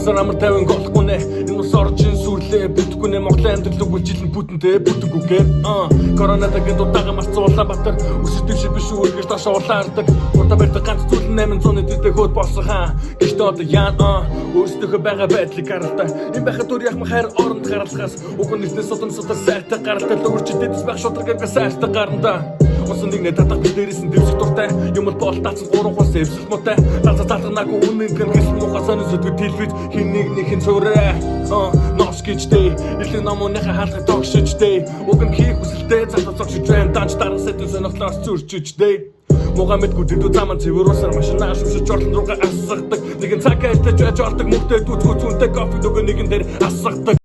Усаар амар тавин голохгүй нэ. Энэ ус оржин сүрлээ битгүй нэ. Монголын амьдрал үгэлжилэн бүтэнтэй бүтэнгүйгээр. Коронавигийн дутаага марцуулсан Батар. Өсөлтөв шиг биш үргэж таш улаардаг. Урта барьдаг ганц зүйл 800-ны дэдэх хөөд болсон хаа. Гэхдээ одоо яа өөрсдөө байгаа байдлыг гаралтай. Энэ байхад өөр яхах хайр оронд гаралхаас. Уг нэгнээс содомсодор сайтай гаралтай өөрчлөлтөд байх шударгаар сайтай гаранда. Усан нэгнээ татах дээрээс нь дэвсэх дуртай. Юм бол таацсан 3 хос эвсэлт муутай. Лаза залганаагүй үнэн гэргэл муухай сонир зүтгэд телевиз хин нэгнийхэн цураа. Ноос гэжтэй илэн номооныхаа хаалгыг тогшижтэй. Уг нь хийх хүсэлтэй цаатаа зогсож байна. Данч дараа сэдв сонирхлоос зөрчижтэй. Могамедгүй дэдүү заман цэвэрусаар машинаа шүмшиж орлон руугаа асгадаг. Нэгэн цаг айлтаж олдог мөхтэй дүүцгүй зүүнтэй кофе нөгөө нэгэн дээр асгадаг.